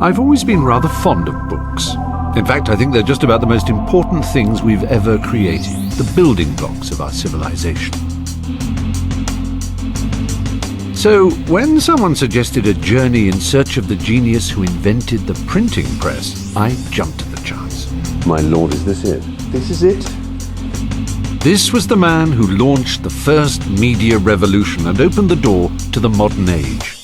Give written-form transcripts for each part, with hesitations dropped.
I've always been rather fond of books. In fact, I think they're just about the most important things we've ever created, the building blocks of our civilization. So, when someone suggested a journey in search of the genius who invented the printing press, I jumped at the chance. My lord, is this it? This is it? This was the man who launched the first media revolution and opened the door to the modern age.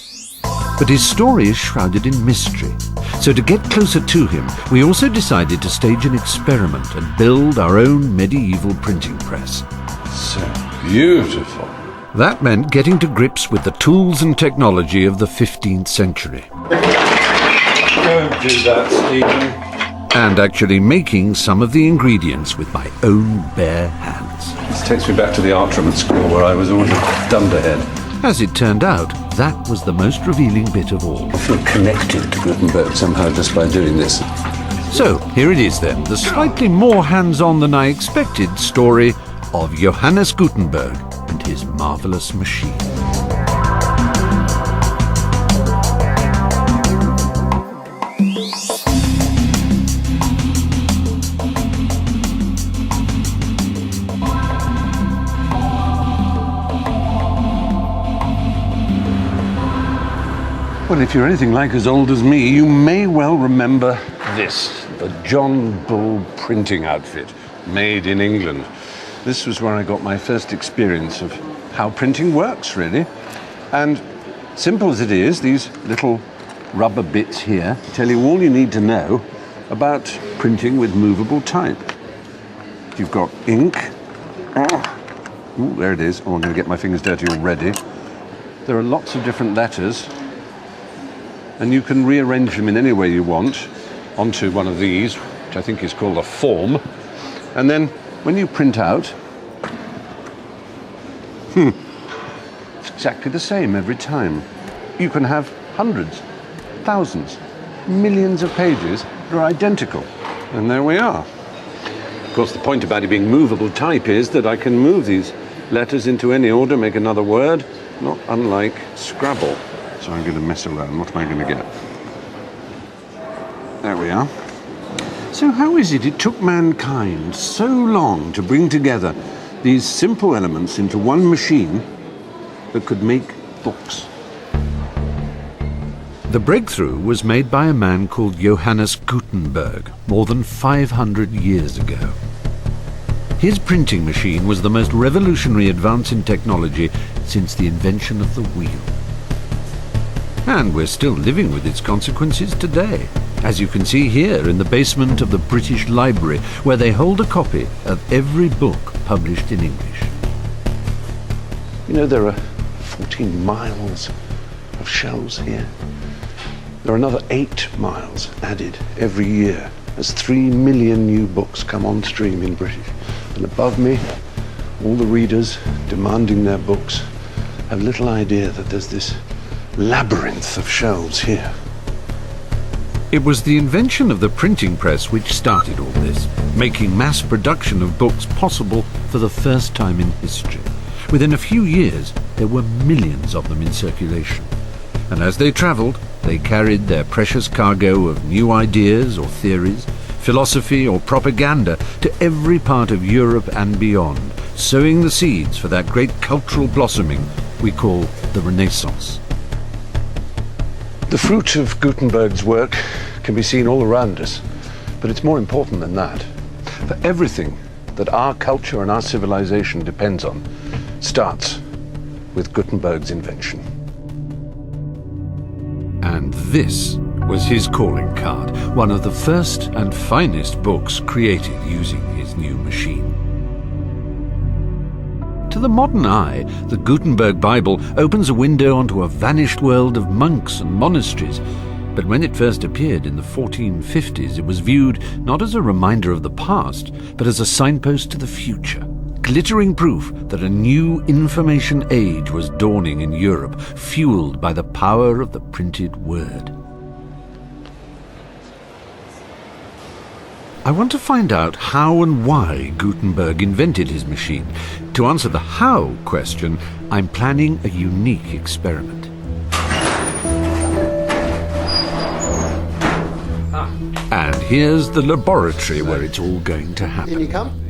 But his story is shrouded in mystery. So to get closer to him, we also decided to stage an experiment and build our own medieval printing press. So beautiful. That meant getting to grips with the tools and technology of the 15th century. Don't do that, Stephen. And actually making some of the ingredients with my own bare hands. This takes me back to the Artrum at school where I was always a dunderhead. As it turned out, that was the most revealing bit of all. I feel connected to Gutenberg somehow just by doing this. So, here it is then, the slightly more hands-on than I expected story of Johann Gutenberg and his marvellous machine. Well, if you're anything like as old as me, you may well remember this, the John Bull printing outfit, made in England. This was where I got my first experience of how printing works, really. And simple as it is, these little rubber bits here tell you all you need to know about printing with movable type. You've got ink. Ooh, there it is. Oh, I'm going to get my fingers dirty already. There are lots of different letters, and you can rearrange them in any way you want onto one of these, which I think is called a form. And then when you print out, it's exactly the same every time. You can have hundreds, thousands, millions of pages that are identical. And there we are. Of course, the point about it being movable type is that I can move these letters into any order, make another word, not unlike Scrabble. So I'm going to mess around. What am I going to get? There we are. So how is it took mankind so long to bring together these simple elements into one machine that could make books? The breakthrough was made by a man called Johann Gutenberg more than 500 years ago. His printing machine was the most revolutionary advance in technology since the invention of the wheel. And we're still living with its consequences today, as you can see here in the basement of the British Library, where they hold a copy of every book published in English. You know, there are 14 miles of shelves here. There are another 8 miles added every year as 3 million new books come on stream in British. And above me, all the readers demanding their books have little idea that there's this labyrinth of shelves here. It was the invention of the printing press which started all this, making mass production of books possible for the first time in history. Within a few years, there were millions of them in circulation. And as they travelled, they carried their precious cargo of new ideas or theories, philosophy or propaganda to every part of Europe and beyond, sowing the seeds for that great cultural blossoming we call the Renaissance. The fruit of Gutenberg's work can be seen all around us, but it's more important than that. For everything that our culture and our civilization depends on starts with Gutenberg's invention. And this was his calling card, one of the first and finest books created using his new machine. To the modern eye, the Gutenberg Bible opens a window onto a vanished world of monks and monasteries. But when it first appeared in the 1450s, it was viewed not as a reminder of the past, but as a signpost to the future, glittering proof that a new information age was dawning in Europe, fueled by the power of the printed word. I want to find out how and why Gutenberg invented his machine. To answer the how question, I'm planning a unique experiment. here's the laboratory where it's all going to happen. In you come.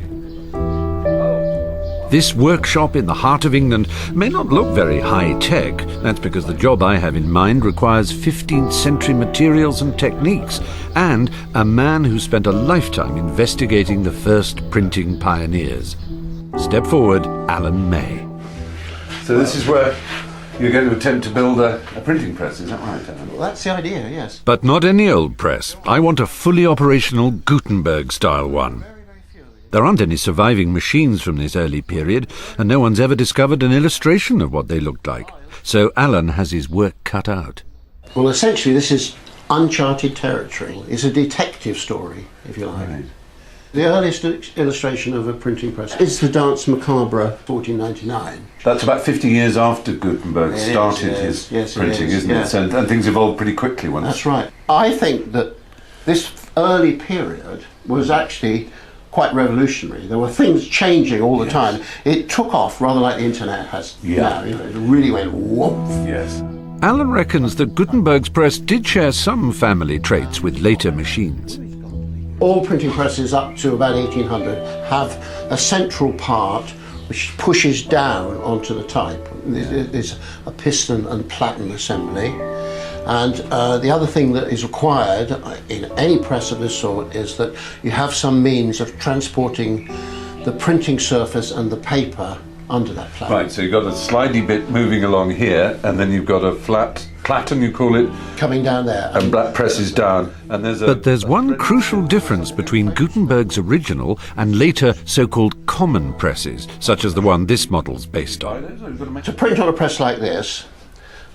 This workshop in the heart of England may not look very high-tech. That's because the job I have in mind requires 15th century materials and techniques, and a man who spent a lifetime investigating the first printing pioneers. Step forward, Alan May. So this is where you're going to attempt to build a printing press, is that right, Alan? Well, that's the idea, yes. But not any old press. I want a fully operational Gutenberg-style one. There aren't any surviving machines from this early period, and no one's ever discovered an illustration of what they looked like. So Alan has his work cut out. Well, essentially, this is uncharted territory. It's a detective story, if you like. Right. The earliest illustration of a printing press is the Danse Macabre, 1499. That's about 50 years after Gutenberg started his printing, isn't it? And things evolved pretty quickly once. That's right. I think that this early period was actually quite revolutionary. There were things changing all the time. It took off rather like the internet has now. You know, it really went whoop. Yes. Alan reckons that Gutenberg's press did share some family traits with later machines. All printing presses up to about 1800 have a central part which pushes down onto the type. There's a piston and platen assembly. And the other thing that is required in any press of this sort is that you have some means of transporting the printing surface and the paper under that platen. Right, so you've got a slidey bit moving along here, and then you've got a flat platen, you call it, coming down there. and black presses down. And But there's one crucial difference between Gutenberg's original and later so-called common presses, such as the one this model's based on. To print on a press like this,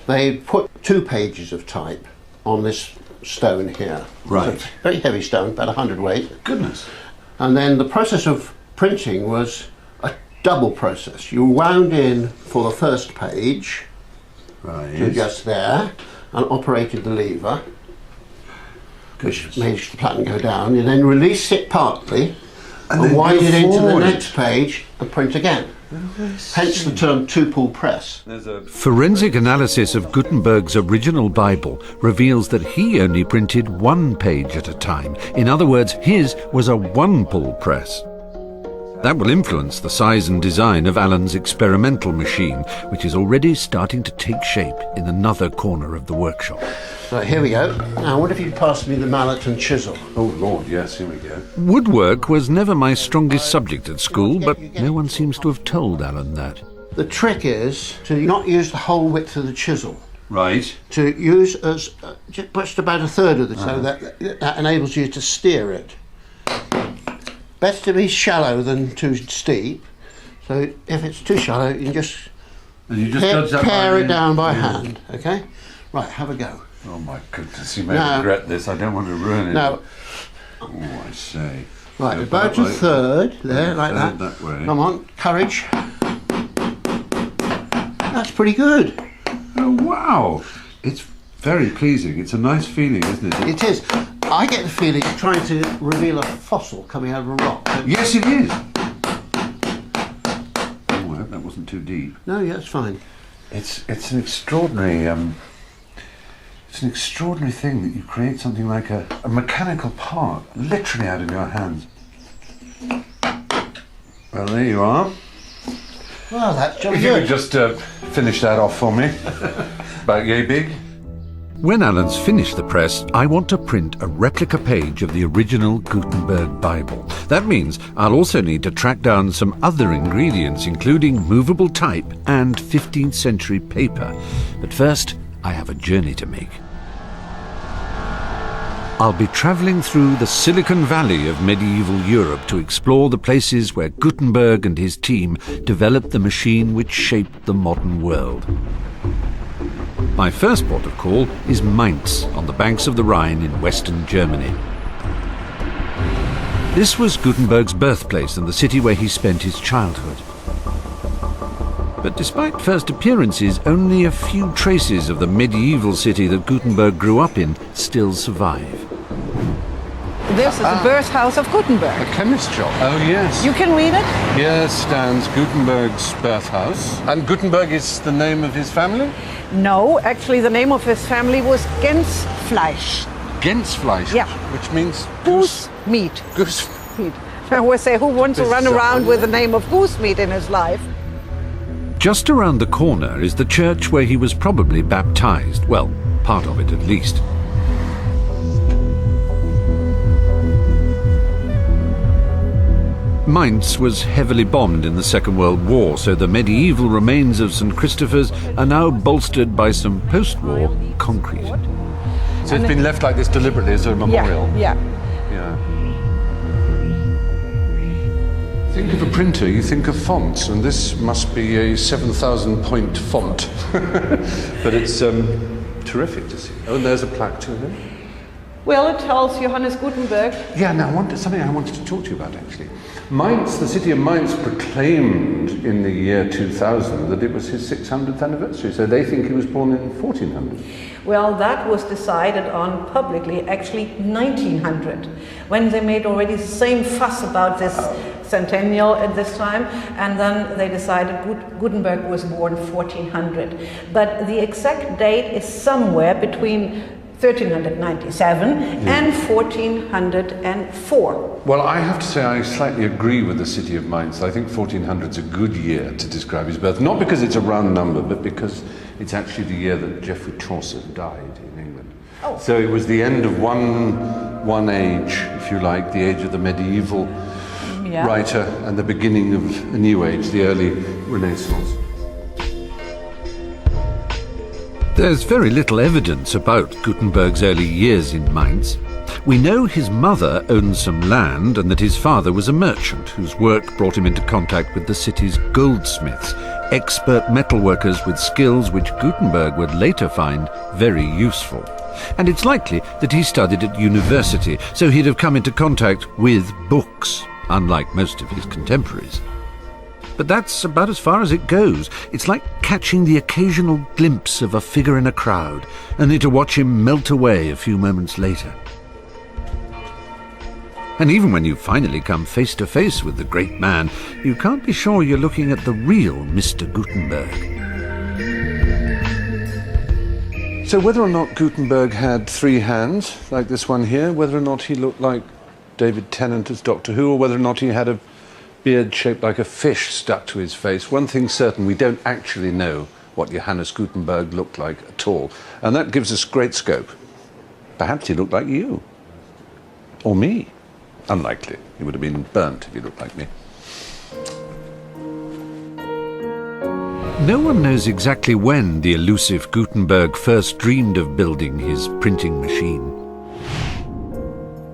they put 2 pages of type on this stone here. Right. It's a very heavy stone, about 100 weight. Goodness. And then the process of printing was a double process. You wound in for the first page, Right. to just there, and operated the lever, which made the platen go down. You then release it partly, and then wind go it into the forward. next page and print again. Hence the term two-pull press. Forensic analysis of Gutenberg's original Bible reveals that he only printed 1 page at a time. In other words, his was a one-pull press. That will influence the size and design of Alan's experimental machine, which is already starting to take shape in another corner of the workshop. So here we go. Now, what if you pass me the mallet and chisel? Oh, Lord, yes, here we go. Woodwork was never my strongest subject at school, but no one seems to have told Alan that. The trick is to not use the whole width of the chisel. Right. To use as just about a third of the so that enables you to steer it. Better to be shallow than too steep. So if it's too shallow, you can just pare it down by hand. Okay. Right. Have a go. Oh my goodness, you may regret this. I don't want to ruin it. Now. Oh, I say. Right. About a third there, like that. That way. Come on, courage. That's pretty good. Oh wow! It's very pleasing. It's a nice feeling, isn't it? It is. I get the feeling you're trying to reveal a fossil coming out of a rock. Yes, it is. Oh, I hope that wasn't too deep. No, yeah, it's fine. It's an extraordinary thing that you create something like a mechanical part literally out of your hands. Well, there you are. Well, that's jolly If you good. could just finish that off for me. About yay big. When Alan's finished the press, I want to print a replica page of the original Gutenberg Bible. That means I'll also need to track down some other ingredients, including movable type and 15th century paper. But first, I have a journey to make. I'll be travelling through the Silicon Valley of medieval Europe to explore the places where Gutenberg and his team developed the machine which shaped the modern world. My first port of call is Mainz, on the banks of the Rhine in western Germany. This was Gutenberg's birthplace and the city where he spent his childhood. But despite first appearances, only a few traces of the medieval city that Gutenberg grew up in still survive. This is the birthhouse of Gutenberg. A chemist shop. Oh, yes. You can read it? Here stands Gutenberg's birthhouse. And Gutenberg is the name of his family? No, actually the name of his family was Gensfleisch. GänseFleisch, Yeah. which means Goose meat. Goose. Meat. I always say, who wants to run around with the name of goose meat in his life? Just around the corner is the church where he was probably baptized. Well, part of it at least. Mainz was heavily bombed in the Second World War, so the medieval remains of St. Christopher's are now bolstered by some post-war concrete. So it's been left like this deliberately as a memorial. Yeah. Yeah. Think of a printer, you think of fonts, and this must be a 7,000 point font. But it's terrific to see. Oh, and there's a plaque to him. Well, it tells Johann Gutenberg. Yeah, now something I wanted to talk to you about actually. Mainz, the city of Mainz proclaimed in the year 2000 that it was his 600th anniversary, so they think he was born in 1400. Well, that was decided on publicly, actually 1900, when they made already the same fuss about this centennial at this time, and then they decided Gutenberg was born 1400. But the exact date is somewhere between 1397 and 1404. Well, I have to say I slightly agree with the city of Mainz. I think 1400 is a good year to describe his birth, not because it's a round number, but because it's actually the year that Geoffrey Chaucer died in England. Oh. So it was the end of one age, if you like, the age of the medieval writer, and the beginning of a new age, the early Renaissance. There's very little evidence about Gutenberg's early years in Mainz. We know his mother owned some land and that his father was a merchant whose work brought him into contact with the city's goldsmiths, expert metalworkers with skills which Gutenberg would later find very useful. And it's likely that he studied at university, so he'd have come into contact with books, unlike most of his contemporaries. But that's about as far as it goes. It's like catching the occasional glimpse of a figure in a crowd, only to watch him melt away a few moments later. And even when you finally come face to face with the great man, you can't be sure you're looking at the real Mr. Gutenberg. So whether or not Gutenberg had three hands, like this one here, whether or not he looked like David Tennant as Doctor Who, or whether or not he had a beard shaped like a fish stuck to his face, one thing's certain, we don't actually know what Johannes Gutenberg looked like at all. And that gives us great scope. Perhaps he looked like you. Or me. Unlikely. He would have been burnt if he looked like me. No one knows exactly when the elusive Gutenberg first dreamed of building his printing machine.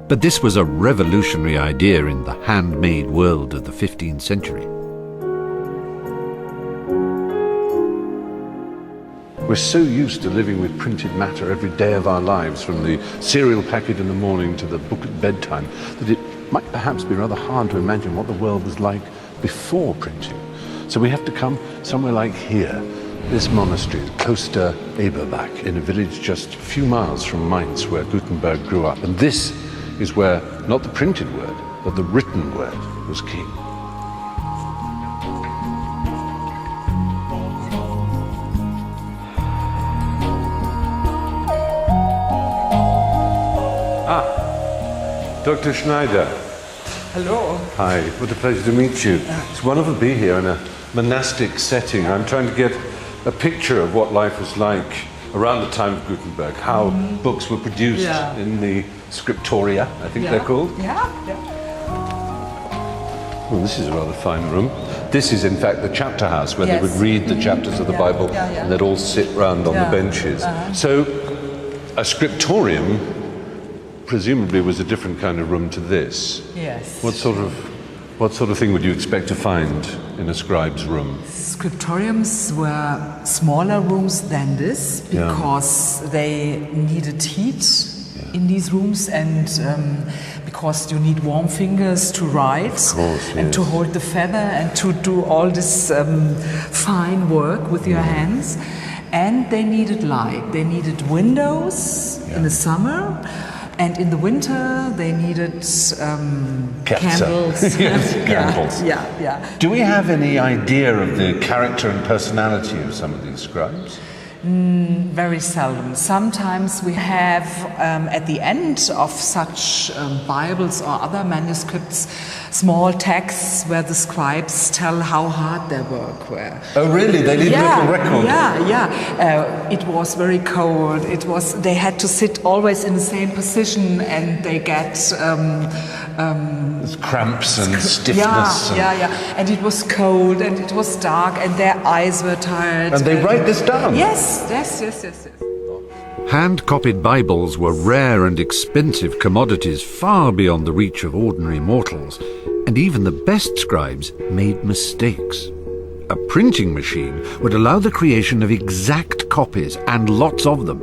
But this was a revolutionary idea in the handmade world of the 15th century. We're so used to living with printed matter every day of our lives, from the cereal packet in the morning to the book at bedtime, that it might perhaps be rather hard to imagine what the world was like before printing. So we have to come somewhere like here, this monastery, Kloster Eberbach, in a village just a few miles from Mainz, where Gutenberg grew up. And this is where not the printed word, but the written word was king. Dr. Schneider. Hello. Hi, what a pleasure to meet you. It's wonderful to be here in a monastic setting. I'm trying to get a picture of what life was like around the time of Gutenberg, how books were produced in the scriptoria, I think they're called. Yeah. Well, this is a rather fine room. This is, in fact, the chapter house where they would read the chapters of the Bible and they'd all sit round on the benches. So, a scriptorium presumably was a different kind of room to this. Yes. What sort of thing would you expect to find in a scribe's room? Scriptoriums were smaller rooms than this because they needed heat in these rooms, and because you need warm fingers to write and to hold the feather and to do all this fine work with your hands. And they needed light. They needed windows in the summer. And in the winter, they needed candles. Candles. Yeah. Do we have any idea of the character and personality of some of these scribes? Very seldom. Sometimes we have at the end of such Bibles or other manuscripts small texts where the scribes tell how hard their work were. Oh, really? They leave a little record? Yeah. It was very cold. They had to sit always in the same position, and they get cramps and stiffness. Yeah. And it was cold, and it was dark, and their eyes were tired. And they write this down? Yes. Hand-copied Bibles were rare and expensive commodities far beyond the reach of ordinary mortals, and even the best scribes made mistakes. A printing machine would allow the creation of exact copies, and lots of them.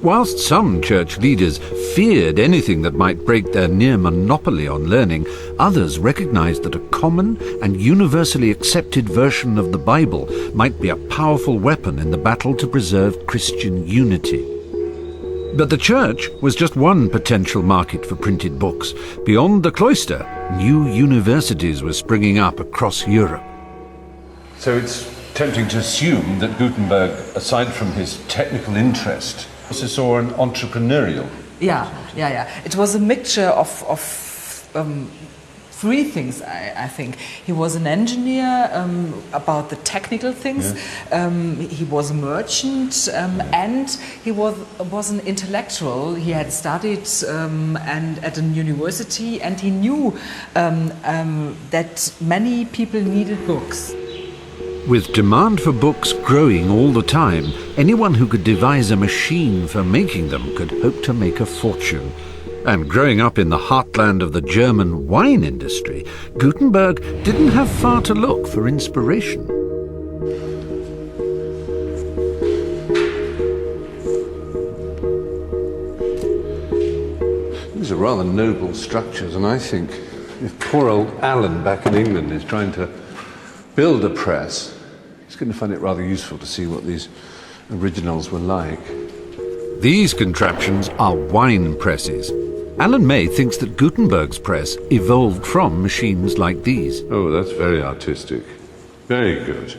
Whilst some church leaders feared anything that might break their near monopoly on learning, others recognized that a common and universally accepted version of the Bible might be a powerful weapon in the battle to preserve Christian unity. But the church was just one potential market for printed books. Beyond the cloister, new universities were springing up across Europe. So it's tempting to assume that Gutenberg, aside from his technical interest, also saw an entrepreneurial. Yeah. It was a mixture of three things, I think. He was an engineer about the technical things. Yeah. He was a merchant, and he was an intellectual. He had studied and at a university, and he knew that many people needed books. With demand for books growing all the time, anyone who could devise a machine for making them could hope to make a fortune. And growing up in the heartland of the German wine industry, Gutenberg didn't have far to look for inspiration. These are rather noble structures, and I think if poor old Alan back in England is trying to build a press, he's going to find it rather useful to see what these originals were like. These contraptions are wine presses. Alan May thinks that Gutenberg's press evolved from machines like these. Oh, that's very artistic. Very good.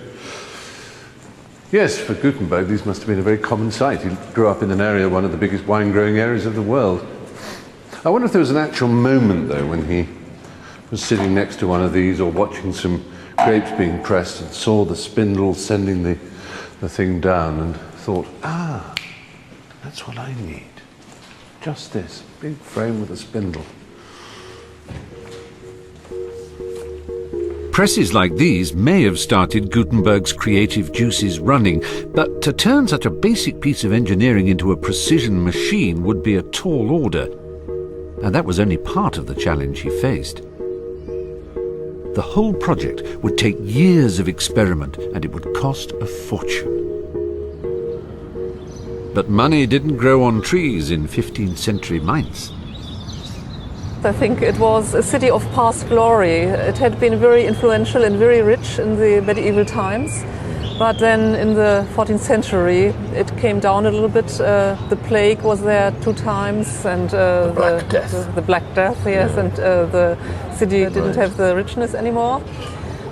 Yes, for Gutenberg, these must have been a very common sight. He grew up in an area, one of the biggest wine-growing areas of the world. I wonder if there was an actual moment, though, when he was sitting next to one of these or watching some grapes being pressed and saw the spindle sending the thing down and thought, that's what I need. Just this, big frame with a spindle. Presses like these may have started Gutenberg's creative juices running, but to turn such a basic piece of engineering into a precision machine would be a tall order. And that was only part of the challenge he faced. The whole project would take years of experiment, and it would cost a fortune. But money didn't grow on trees in 15th century Mainz. I think it was a city of past glory. It had been very influential and very rich in the medieval times. But then in the 14th century, it came down a little bit. The plague was there 2 times, and the Black Death, yes, and the city didn't have the richness anymore.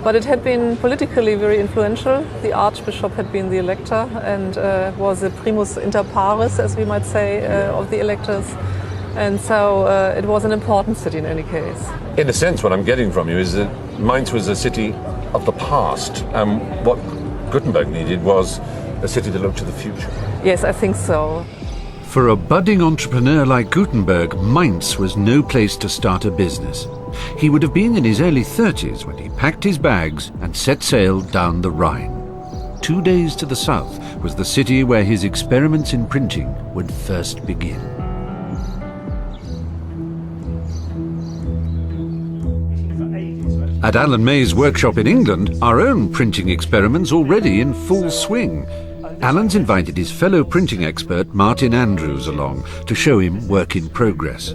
But it had been politically very influential. The archbishop had been the elector and was the primus inter pares, as we might say, of the electors. And so it was an important city in any case. In a sense, what I'm getting from you is that Mainz was a city of the past. What Gutenberg needed was a city that looked to the future. Yes, I think so. For a budding entrepreneur like Gutenberg, Mainz was no place to start a business. He would have been in his early 30s when he packed his bags and set sail down the Rhine. 2 days to the south was the city where his experiments in printing would first begin. At Alan May's workshop in England, our own printing experiments already in full swing. Alan's invited his fellow printing expert Martin Andrews along to show him work in progress.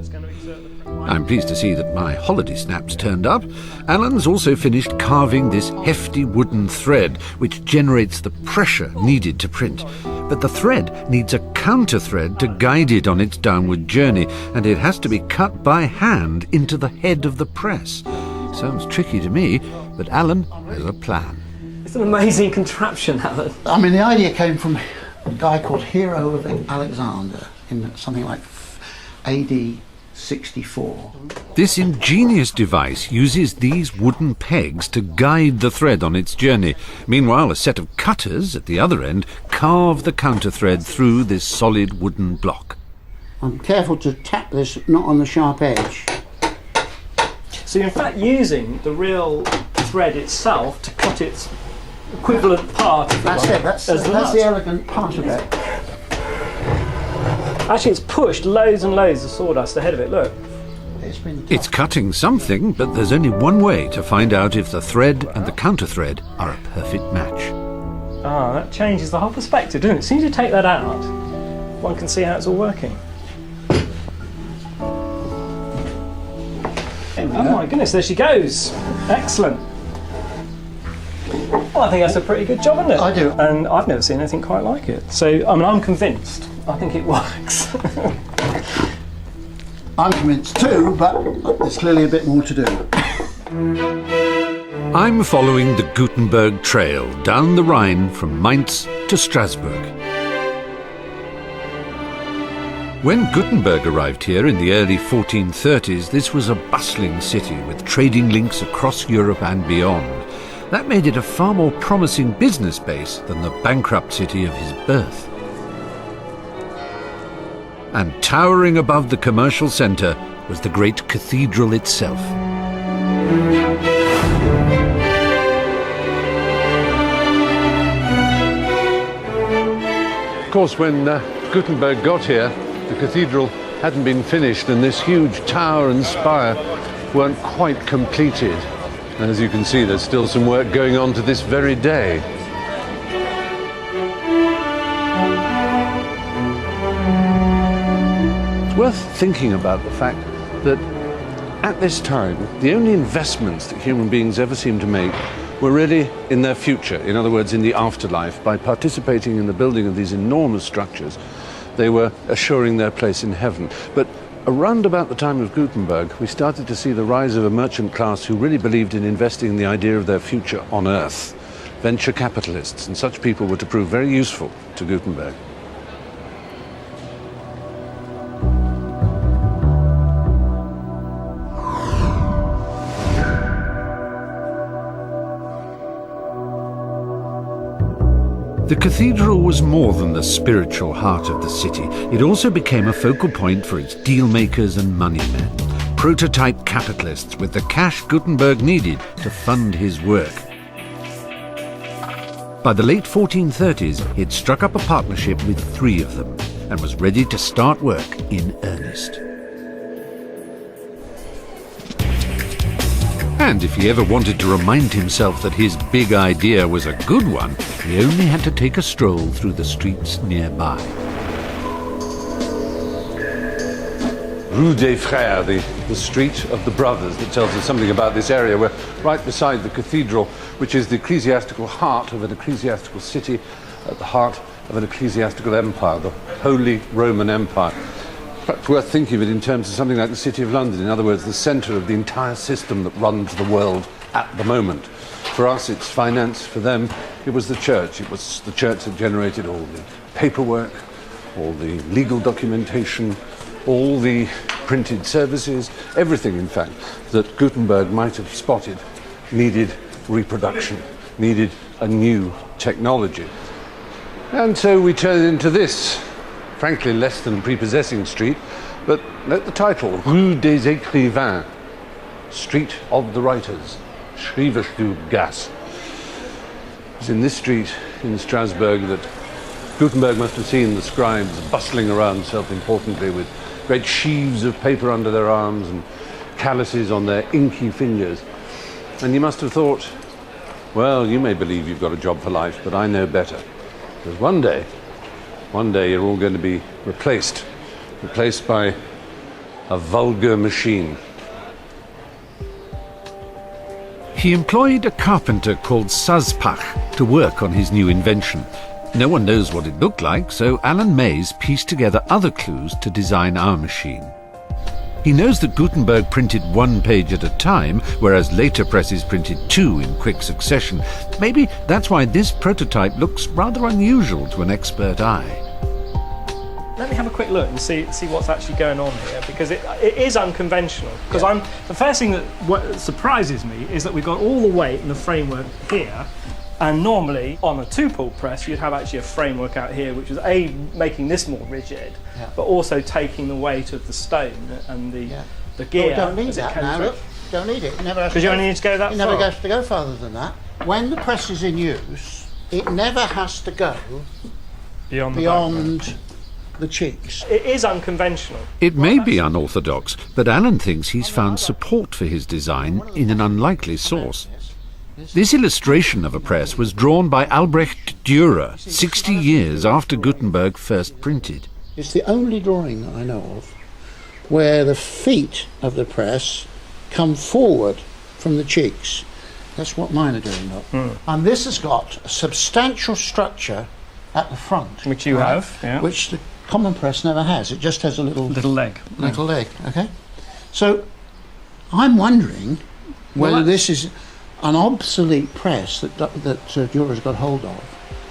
I'm pleased to see that my holiday snaps turned up. Alan's also finished carving this hefty wooden thread which generates the pressure needed to print. But the thread needs a counter thread to guide it on its downward journey, and it has to be cut by hand into the head of the press. Sounds tricky to me, but Alan has a plan. It's an amazing contraption, Alan. I mean, the idea came from a guy called Hero of Alexander in something like AD 64. This ingenious device uses these wooden pegs to guide the thread on its journey. Meanwhile, a set of cutters at the other end carve the counter-thread through this solid wooden block. I'm careful to tap this not on the sharp edge. So you're in fact using the real thread itself to cut its equivalent part. That's it, that's the elegant part of it. Actually, it's pushed loads and loads of sawdust ahead of it, look. It's cutting something, but there's only one way to find out if the thread and the counter-thread are a perfect match. Ah, that changes the whole perspective, doesn't it? As soon as you take that out, one can see how it's all working. Oh my goodness, there she goes. Excellent. Well, I think that's a pretty good job, isn't it? I do. And I've never seen anything quite like it. So, I mean, I'm convinced. I think it works. I'm convinced too, but there's clearly a bit more to do. I'm following the Gutenberg trail down the Rhine from Mainz to Strasbourg. When Gutenberg arrived here in the early 1430s, this was a bustling city with trading links across Europe and beyond. That made it a far more promising business base than the bankrupt city of his birth. And towering above the commercial centre was the great cathedral itself. Of course, when Gutenberg got here, the cathedral hadn't been finished and this huge tower and spire weren't quite completed. And as you can see, there's still some work going on to this very day. It's worth thinking about the fact that at this time, the only investments that human beings ever seemed to make were really in their future, in other words, in the afterlife. By participating in the building of these enormous structures, they were assuring their place in heaven. But around about the time of Gutenberg, we started to see the rise of a merchant class who really believed in investing in the idea of their future on Earth. Venture capitalists, and such people were to prove very useful to Gutenberg. The cathedral was more than the spiritual heart of the city. It also became a focal point for its dealmakers and moneymen, prototype capitalists with the cash Gutenberg needed to fund his work. By the late 1430s, he'd struck up a partnership with 3 of them and was ready to start work in earnest. And if he ever wanted to remind himself that his big idea was a good one, he only had to take a stroll through the streets nearby. Rue des Frères, the street of the brothers, that tells us something about this area. We're right beside the cathedral, which is the ecclesiastical heart of an ecclesiastical city, at the heart of an ecclesiastical empire, the Holy Roman Empire. Perhaps worth thinking of it in terms of something like the City of London, in other words, the centre of the entire system that runs the world at the moment. For us, it's finance. For them, it was the church. It was the church that generated all the paperwork, all the legal documentation, all the printed services, everything, in fact, that Gutenberg might have spotted needed reproduction, needed a new technology. And so we turn into this, frankly less than prepossessing street, but note the title, Rue des Écrivains, Street of the Writers, Schrijverstuubgasse. It's in this street in Strasbourg that Gutenberg must have seen the scribes bustling around self-importantly with great sheaves of paper under their arms and calluses on their inky fingers. And he must have thought, well, you may believe you've got a job for life, but I know better. Because one day you're all going to be replaced by a vulgar machine. He employed a carpenter called Saspach to work on his new invention. No one knows what it looked like, so Alan Mays pieced together other clues to design our machine. He knows that Gutenberg printed one page at a time, whereas later presses printed two in quick succession. Maybe that's why this prototype looks rather unusual to an expert eye. Let me have a quick look and see what's actually going on here, because it is unconventional. Because the first thing that surprises me is that we've got all the weight in the framework here, and normally on a two-pull press you'd have actually a framework out here which was making this more rigid, but also taking the weight of the stone and the gear. We don't need that now. Look, don't need it. Because you only need to go that far. It never has to go farther than that. When the press is in use, it never has to go beyond the cheeks. It is unconventional. It may be unorthodox, but Alan thinks he's found support for his design in an unlikely source. This illustration of a press was drawn by Albrecht Dürer 60 years after Gutenberg first printed. It's the only drawing that I know of where the feet of the press come forward from the cheeks. That's what mine are doing, look. And this has got a substantial structure at the front. Which you have, yeah. Which the common press never has. It just has a little leg. Little leg, okay? So I'm wondering whether this is an obsolete press that Dürer's got hold of,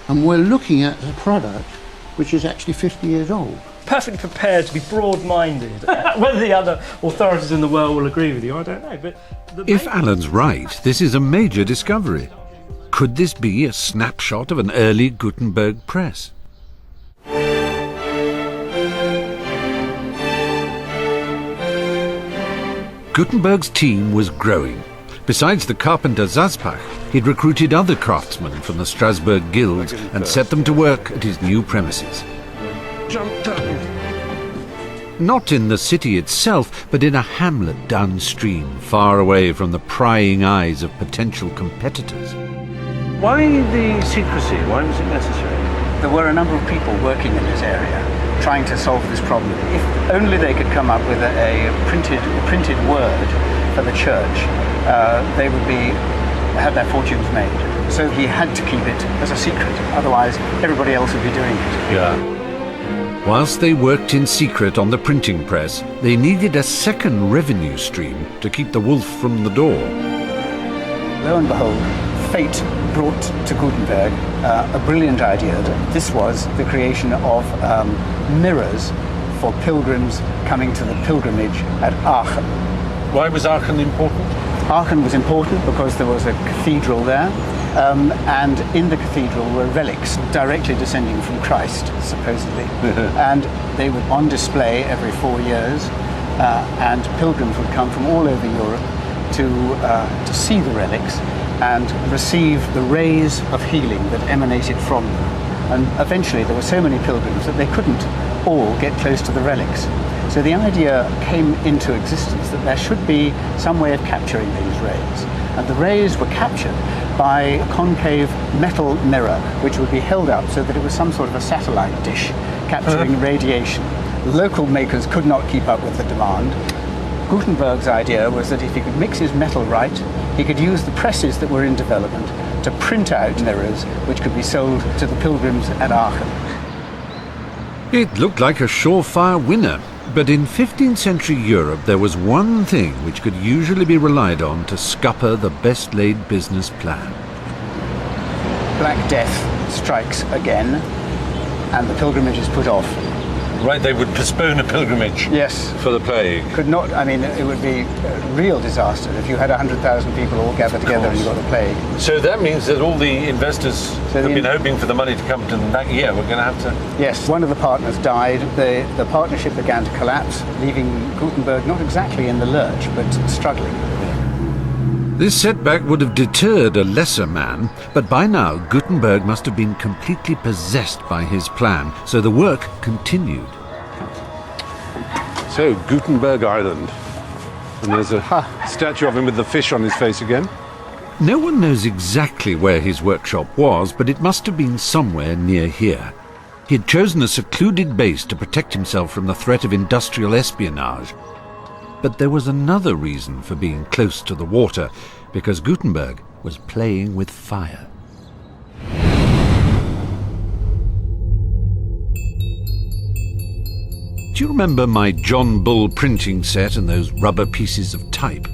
and we're looking at a product which is actually 50 years old. Perfectly prepared to be broad-minded. Whether the other authorities in the world will agree with you, I don't know. But if Alan's right, this is a major discovery. Could this be a snapshot of an early Gutenberg press? Gutenberg's team was growing. Besides the carpenter Zaspach, he'd recruited other craftsmen from the Strasbourg guilds and set them to work at his new premises. Not in the city itself, but in a hamlet downstream, far away from the prying eyes of potential competitors. Why the secrecy? Why was it necessary? There were a number of people working in this area trying to solve this problem. If only they could come up with a printed word for the church, they would have their fortunes made. So he had to keep it as a secret, otherwise everybody else would be doing it. Yeah. Whilst they worked in secret on the printing press, they needed a second revenue stream to keep the wolf from the door. Lo and behold, fate brought to Gutenberg a brilliant idea. This was the creation of mirrors for pilgrims coming to the pilgrimage at Aachen. Why was Aachen important? Aachen was important because there was a cathedral there, and in the cathedral were relics directly descending from Christ, supposedly. And they were on display every 4 years, and pilgrims would come from all over Europe to see the relics and receive the rays of healing that emanated from them. And eventually there were so many pilgrims that they couldn't all get close to the relics. So the idea came into existence that there should be some way of capturing these rays. And the rays were captured by a concave metal mirror, which would be held up so that it was some sort of a satellite dish capturing radiation. Local makers could not keep up with the demand. Gutenberg's idea was that if he could mix his metal right, he could use the presses that were in development to print out mirrors which could be sold to the pilgrims at Aachen. It looked like a surefire winner, but in 15th century Europe there was one thing which could usually be relied on to scupper the best-laid business plan. Black Death strikes again, and the pilgrimage is put off. Right, they would postpone a pilgrimage. Yes. For the plague. Could not, I mean, it would be a real disaster if you had 100,000 people all gathered together and you got a plague. So that means that all the investors have been hoping for the money to come to them that year. We're going to have to... Yes, one of the partners died. The partnership began to collapse, leaving Gutenberg not exactly in the lurch, but struggling. This setback would have deterred a lesser man, but by now Gutenberg must have been completely possessed by his plan, so the work continued. So, Gutenberg Island. And there's a statue of him with the fish on his face again. No one knows exactly where his workshop was, but it must have been somewhere near here. He had chosen a secluded base to protect himself from the threat of industrial espionage. But there was another reason for being close to the water, because Gutenberg was playing with fire. you remember my John Bull printing set and those rubber pieces of type?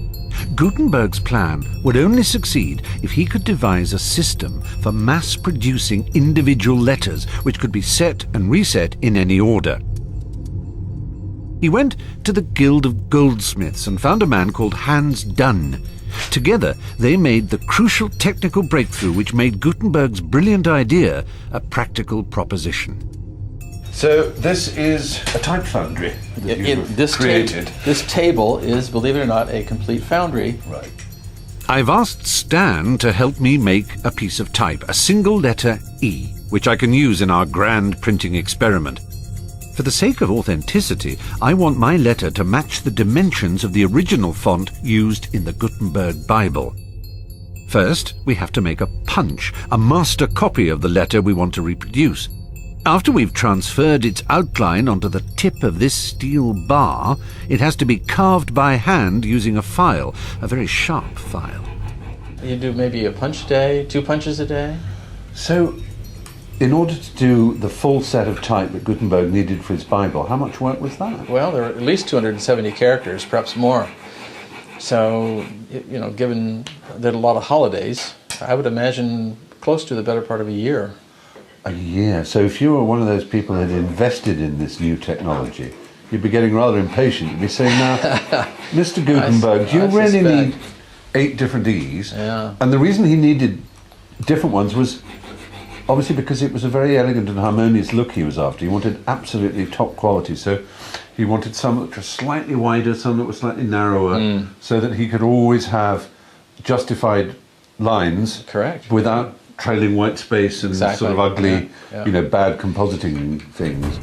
Gutenberg's plan would only succeed if he could devise a system for mass-producing individual letters which could be set and reset in any order. He went to the Guild of Goldsmiths and found a man called Hans Dunn. Together, they made the crucial technical breakthrough which made Gutenberg's brilliant idea a practical proposition. So this is a type foundry that you've created. This table is, believe it or not, a complete foundry. Right. I've asked Stan to help me make a piece of type, a single letter E, which I can use in our grand printing experiment. For the sake of authenticity, I want my letter to match the dimensions of the original font used in the Gutenberg Bible. First, we have to make a punch, a master copy of the letter we want to reproduce. After we've transferred its outline onto the tip of this steel bar, it has to be carved by hand using a file, a very sharp file. You do maybe a punch a day, 2 punches a day? So, in order to do the full set of type that Gutenberg needed for his Bible, how much work was that? Well, there are at least 270 characters, perhaps more. So, you know, given that a lot of holidays, I would imagine close to the better part of a year. A year. So if you were one of those people that invested in this new technology, you'd be getting rather impatient. You'd be saying, now, Mr. Gutenberg, do you really need 8 different E's? Yeah. And the reason he needed different ones was obviously because it was a very elegant and harmonious look he was after. He wanted absolutely top quality. So he wanted some that were slightly wider, some that were slightly narrower, so that he could always have justified lines. Correct. Without trailing white space and sort of ugly, bad compositing things.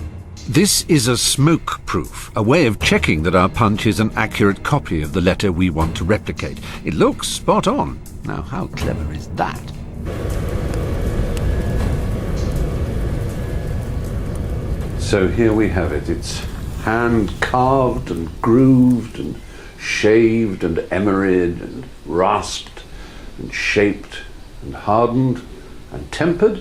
This is a smoke proof, a way of checking that our punch is an accurate copy of the letter we want to replicate. It looks spot on. Now, how clever is that? So here we have it. It's hand carved and grooved and shaved and emeryed and rasped and shaped and hardened and tempered,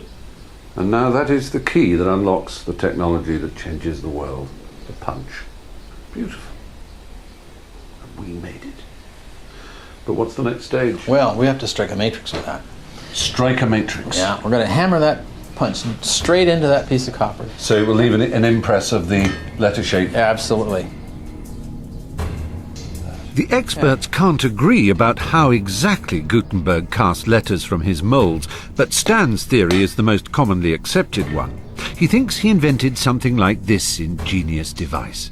and now that is the key that unlocks the technology that changes the world, the punch. Beautiful. And we made it. But what's the next stage? Well, we have to strike a matrix with that. Strike a matrix. Yeah, we're going to hammer that punch straight into that piece of copper. So it will leave an impress of the letter shape. Yeah, absolutely. The experts can't agree about how exactly Gutenberg cast letters from his molds, but Stan's theory is the most commonly accepted one. He thinks he invented something like this ingenious device.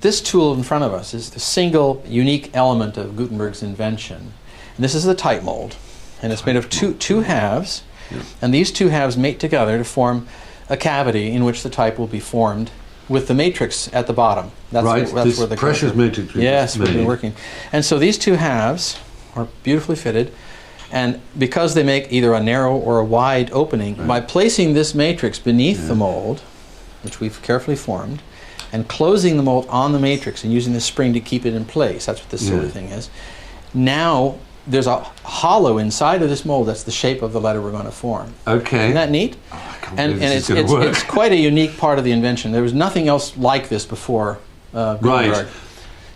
This tool in front of us is the single unique element of Gutenberg's invention. And this is the type mold, and it's made of two halves, and these 2 halves mate together to form a cavity in which the type will be formed, with the matrix at the bottom. That's this where the precious matrix. Yes, we've been working. And so these 2 halves are beautifully fitted, and because they make either a narrow or a wide opening, by placing this matrix beneath the mold, which we've carefully formed, and closing the mold on the matrix and using the spring to keep it in place, that's what this silly thing is, now there's a hollow inside of this mold that's the shape of the letter we're going to form. Okay. Isn't that neat? And it's quite a unique part of the invention. There was nothing else like this before Gutenberg. Right.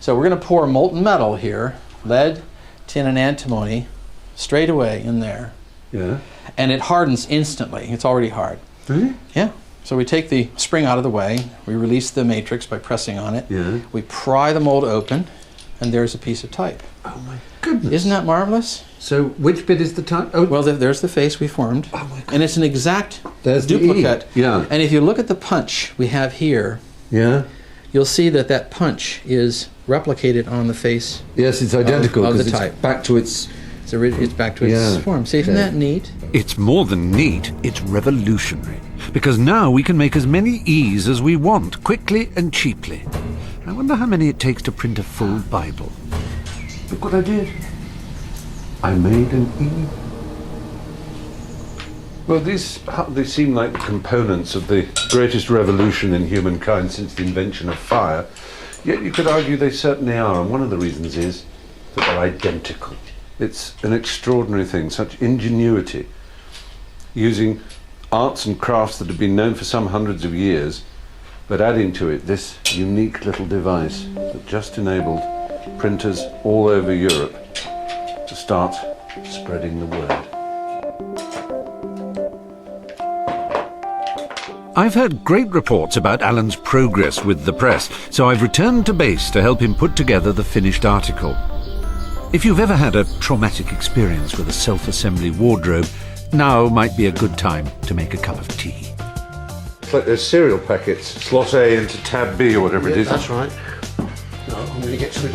So we're going to pour molten metal here, lead, tin, and antimony, straight away in there. Yeah. And it hardens instantly. It's already hard. Really? Yeah. So we take the spring out of the way, we release the matrix by pressing on it, we pry the mold open, and there's a piece of type. Oh my goodness. Isn't that marvelous? So which bit is the type? Oh. Well, there's the face we formed. Oh my goodness. And it's an exact There's duplicate. The E. Yeah. And if you look at the punch we have here, you'll see that punch is replicated on the face. Yes, it's identical of the because type. it's back to its... It's back to its form. See, isn't that neat? It's more than neat, it's revolutionary. Because now we can make as many E's as we want, quickly and cheaply. I wonder how many it takes to print a full Bible. Look what I did. I made an E. Well, they seem like components of the greatest revolution in humankind since the invention of fire. Yet you could argue they certainly are, and one of the reasons is that they're identical. It's an extraordinary thing, such ingenuity, using arts and crafts that have been known for some hundreds of years, but adding to it this unique little device that just enabled printers all over Europe to start spreading the word. I've heard great reports about Alan's progress with the press, so I've returned to base to help him put together the finished article. If you've ever had a traumatic experience with a self-assembly wardrobe, now might be a good time to make a cup of tea. It's like those cereal packets, slot A into tab B or whatever it is. That's right. No, I'm going to get to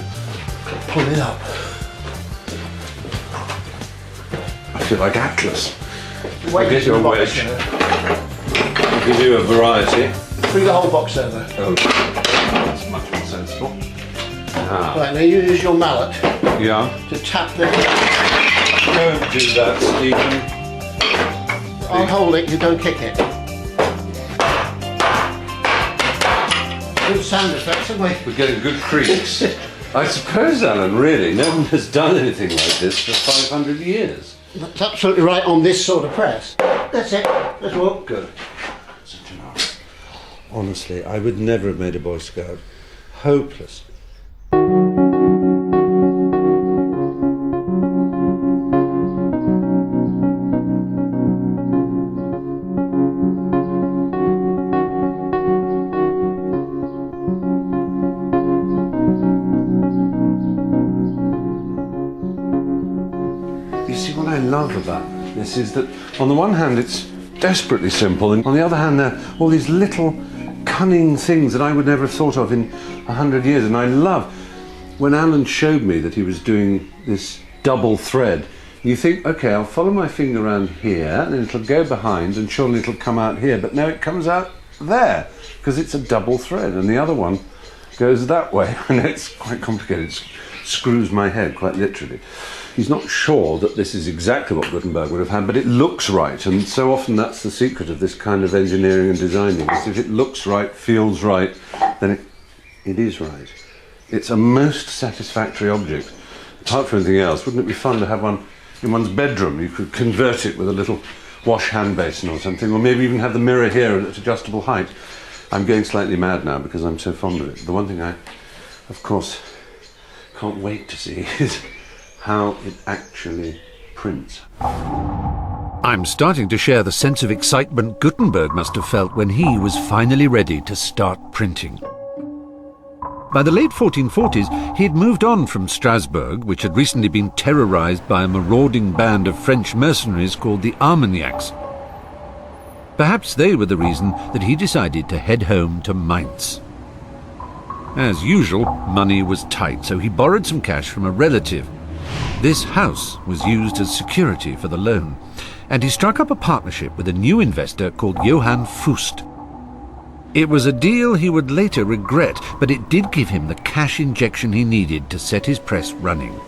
pull it up. I feel like Atlas. Wait, get you a wedge. I'll give you a variety. Bring the whole box over. Oh, that's much more sensible. Right, now you use your mallet Yeah. to tap the... Don't do that, Stephen. I'll hold it, you don't kick it. Good sound effects, haven't we? We're getting good creaks. I suppose, Alan, really, no one has done anything like this for 500 years. That's absolutely right on this sort of press. That's it. That's all. Good. Such an art. Honestly, I would never have made a Boy Scout. Hopeless. You see, what I love about this is that on the one hand it's desperately simple, and on the other hand there are all these little cunning things that I would never have thought of in 100 years. And I love when Alan showed me that he was doing this double thread. You think, okay, I'll follow my finger around here and it'll go behind and surely it'll come out here, but no, it comes out there because it's a double thread, and the other one goes that way. And it's quite complicated. It screws my head quite literally. He's not sure that this is exactly what Gutenberg would have had, but it looks right, and so often that's the secret of this kind of engineering and designing, is if it looks right, feels right, then it is right. It's a most satisfactory object. Apart from anything else, wouldn't it be fun to have one in one's bedroom? You could convert it with a little wash hand basin or something, or maybe even have the mirror here at adjustable height. I'm going slightly mad now because I'm so fond of it. The one thing I, of course, can't wait to see is how it actually prints. I'm starting to share the sense of excitement Gutenberg must have felt when he was finally ready to start printing. By the late 1440s, he had moved on from Strasbourg, which had recently been terrorized by a marauding band of French mercenaries called the Armagnacs. Perhaps they were the reason that he decided to head home to Mainz. As usual, money was tight, so he borrowed some cash from a relative. This house was used as security for the loan, and he struck up a partnership with a new investor called Johann Fust. It was a deal he would later regret, but it did give him the cash injection he needed to set his press running.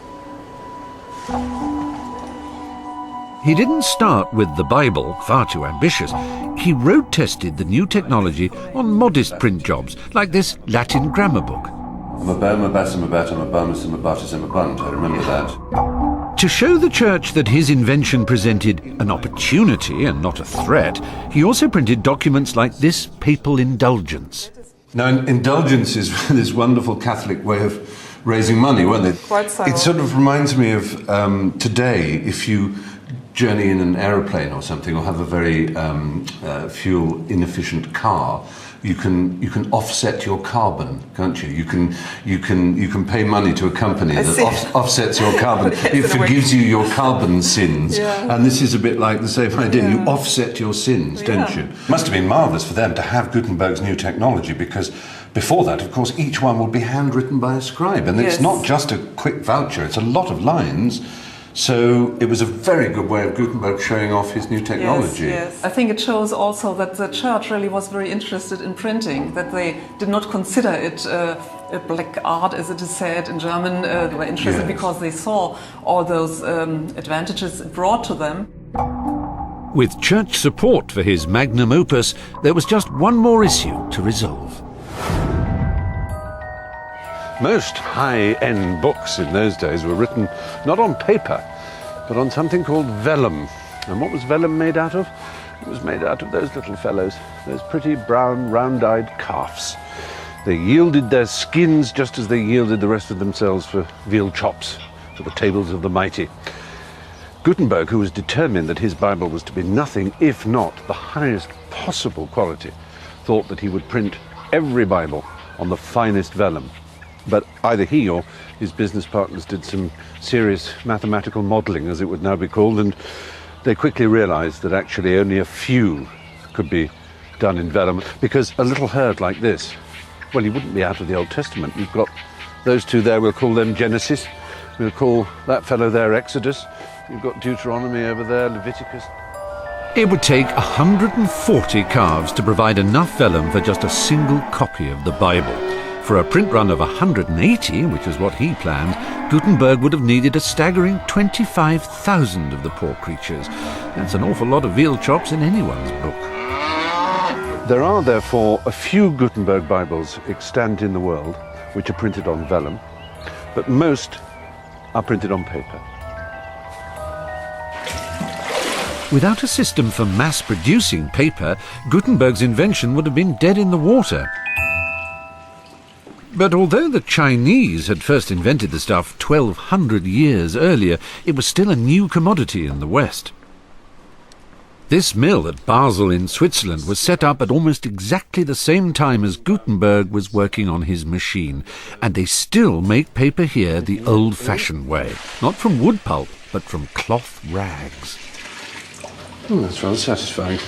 He didn't start with the Bible, far too ambitious. He road-tested the new technology on modest print jobs, like this Latin grammar book. I remember that. To show the church that his invention presented an opportunity and not a threat, he also printed documents like this papal indulgence. Now, indulgence is this wonderful Catholic way of raising money, weren't they? Quite so. It sort of reminds me of today, if you journey in an aeroplane or something, or have a very fuel inefficient car, you can offset your carbon, can't you? You can pay money to a company that offsets your carbon. It forgives you your carbon sins. Yeah. And this is a bit like the same idea. You offset your sins, don't you? It must have been marvellous for them to have Gutenberg's new technology, because before that, of course, each one would be handwritten by a scribe. And it's not just a quick voucher, it's a lot of lines. So it was a very good way of Gutenberg showing off his new technology. Yes. I think it shows also that the church really was very interested in printing, that they did not consider it a black art, as it is said in German. They were interested because they saw all those advantages it brought to them. With church support for his magnum opus, there was just one more issue to resolve. Most high-end books in those days were written not on paper, but on something called vellum. And what was vellum made out of? It was made out of those little fellows, those pretty brown, round-eyed calves. They yielded their skins just as they yielded the rest of themselves for veal chops for the tables of the mighty. Gutenberg, who was determined that his Bible was to be nothing if not the highest possible quality, thought that he would print every Bible on the finest vellum. But either he or his business partners did some serious mathematical modelling, as it would now be called, and they quickly realised that actually only a few could be done in vellum, because a little herd like this, well, he wouldn't be out of the Old Testament. You've got those two there, we'll call them Genesis. We'll call that fellow there Exodus. You've got Deuteronomy over there, Leviticus. It would take 140 calves to provide enough vellum for just a single copy of the Bible. For a print run of 180, which is what he planned, Gutenberg would have needed a staggering 25,000 of the poor creatures. That's an awful lot of veal chops in anyone's book. There are, therefore, a few Gutenberg Bibles extant in the world which are printed on vellum, but most are printed on paper. Without a system for mass-producing paper, Gutenberg's invention would have been dead in the water. But although the Chinese had first invented the stuff 1,200 years earlier, it was still a new commodity in the West. This mill at Basel in Switzerland was set up at almost exactly the same time as Gutenberg was working on his machine, and they still make paper here the old-fashioned way, not from wood pulp, but from cloth rags. Oh, that's rather satisfying.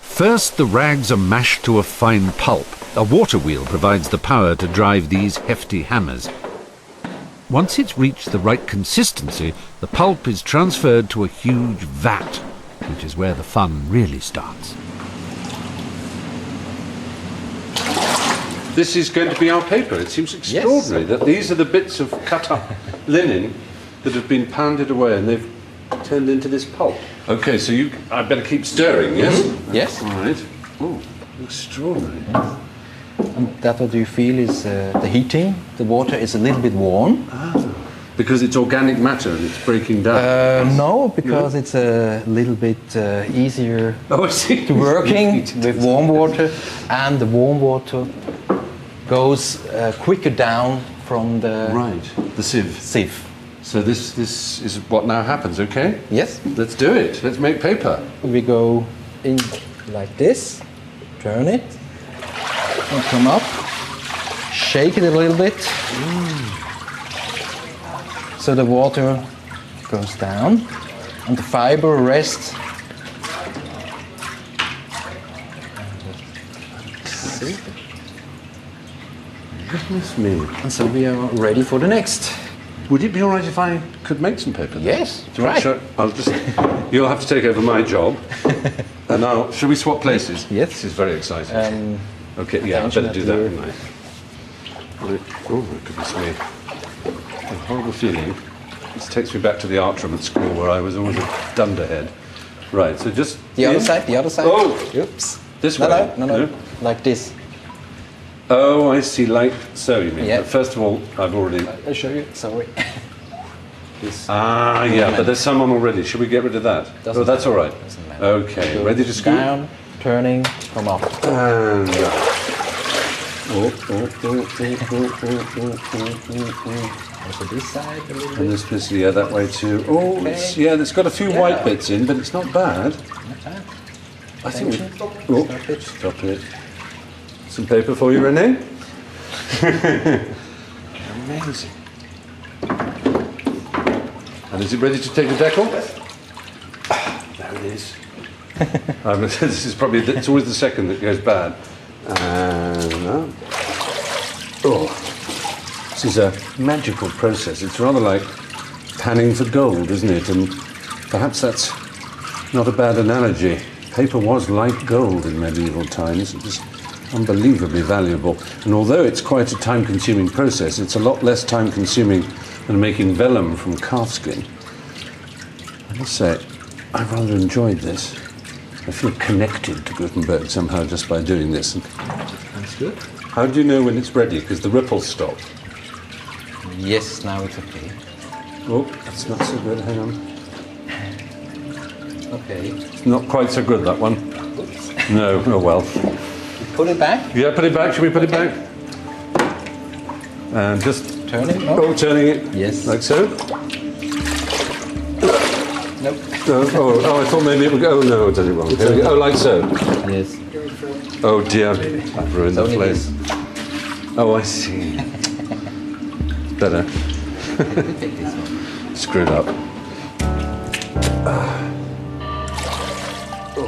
First, the rags are mashed to a fine pulp. A water wheel provides the power to drive these hefty hammers. Once it's reached the right consistency, the pulp is transferred to a huge vat, which is where the fun really starts. This is going to be our paper. It seems extraordinary that these are the bits of cut-up linen that have been pounded away and they've turned into this pulp. Okay, so I better keep stirring, yes? Mm-hmm. Yes. All right. Oh, extraordinary. And that what you feel is the heating. The water is a little bit warm. Because it's organic matter and it's breaking down. No, because it's a little bit easier I see. to working with warm water, and the warm water goes quicker down from the the sieve. sieve. So this is what now happens, okay? Yes. Let's do it. Let's make paper. We go in like this, turn it, and come up, shake it a little bit, so the water goes down, and the fiber rests. Goodness me. And so we are ready for the next. Would it be all right if I could make some paper? Yes, Do you want to show- I'll just. You'll have to take over my job. And now, shall we swap places? Yes. This is very exciting. Okay, yeah, I better do that, wouldn't I? Right. Oh, goodness me. A horrible feeling. This takes me back to the art room at school where I was always a dunderhead. Right, so just... The other side, the other side. Oh! Oops. This No, way? no, like this. Oh, I see, like so you mean. Yeah. But first of all, I've already... I'll show you, sorry. Ah, yeah, but there's some on already. Should we get rid of that? Doesn't Oh, that's all right. Doesn't matter. Okay, Go ready to scoop? down, turning, come up. And Also this side a little and bit. this piece, yeah, that way too. Oh, Okay. it's got a few Yeah. white bits in, but it's not bad. Not bad. I think we... Attention. Oh, Stop it. stop it. Some paper for you, Renee? Amazing. And is it ready to take the deck off? Ah, there it is. This is probably, it's always the second that goes bad. And oh, this is a magical process. It's rather like panning for gold, isn't it? And perhaps that's not a bad analogy. Paper was like gold in medieval times. It was unbelievably valuable. And although it's quite a time-consuming process, it's a lot less time-consuming than making vellum from calfskin. I must say, I rather enjoyed this. I feel connected to Gutenberg somehow just by doing this. That's good. How do you know when it's ready? Because the ripples stop. Yes, now it's okay. Oh, that's not so good. Hang on. Okay. It's not quite so good, that one. No, oh well. Put it back. Yeah, put it back. Should we put it back? And just Turn it. turning it. Yes. Like so. Nope. Oh, I thought maybe it would go. Oh no, it does it wrong. Here we go. Oh, like so. Yes. Oh dear, I've ruined the Only place. Oh, I see. Better. Take this one. Screwed up.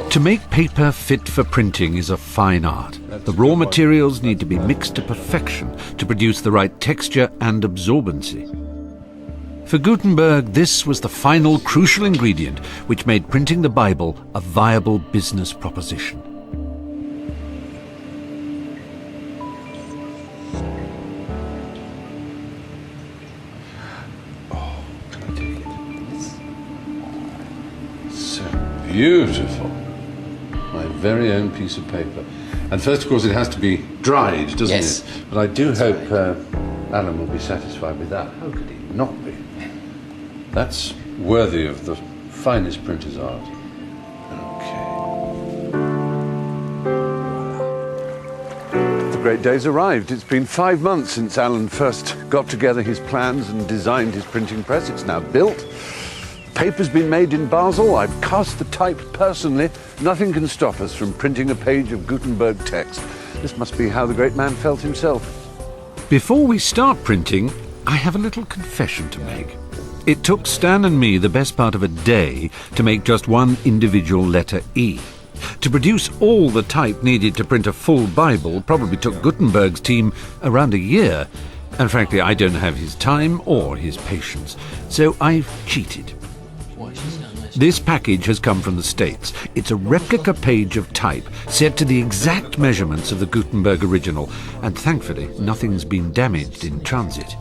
To make paper fit for printing is a fine art. The raw materials need to be mixed to perfection to produce the right texture and absorbency. For Gutenberg, this was the final crucial ingredient which made printing the Bible a viable business proposition. So beautiful. My very own piece of paper. And first, of course, it has to be dried, doesn't Yes. it? But I do hope Alan will be satisfied with that. How could he not be? That's worthy of the finest printer's art. Okay. The great day's arrived. It's been 5 months since Alan first got together his plans and designed his printing press. It's now built. Paper's been made in Basel. I've cast the type personally. Nothing can stop us from printing a page of Gutenberg text. This must be how the great man felt himself. Before we start printing, I have a little confession to make. It took Stan and me the best part of a day to make just one individual letter E. To produce all the type needed to print a full Bible probably took Gutenberg's team around a year. And frankly, I don't have his time or his patience, so I've cheated. This package has come from the States. It's a replica page of type set to the exact measurements of the Gutenberg original, and thankfully nothing's been damaged in transit.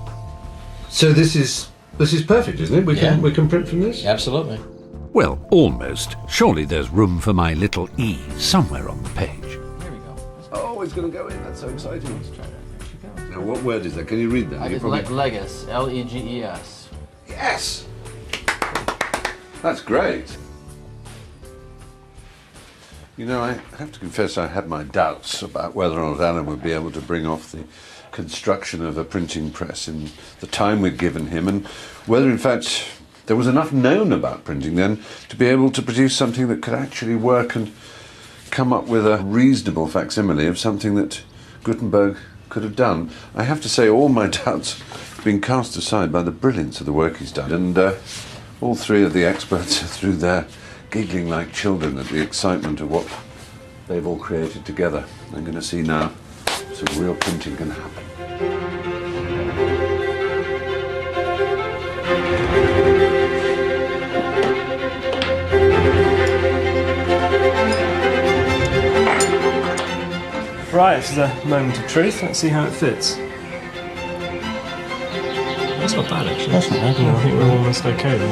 So this is perfect, isn't it? We can print from this? Absolutely. Well, almost. Surely there's room for my little E somewhere on the page. Here we go. Oh, it's going to go in. That's so exciting. Let's try that. Now, what word is that? Can you read that? It's Legis. Leges. Yes! That's great. You know, I have to confess I had my doubts about whether or not Alan would be able to bring off the construction of a printing press in the time we'd given him, and whether in fact there was enough known about printing then to be able to produce something that could actually work and come up with a reasonable facsimile of something that Gutenberg could have done. I have to say all my doubts have been cast aside by the brilliance of the work he's done, and all three of the experts are through there giggling like children at the excitement of what they've all created together. I'm going to see now some real printing can happen. Right, this is a moment of truth. Let's see how it fits. That's not bad, actually. That's not bad. No, I think we're almost okay then.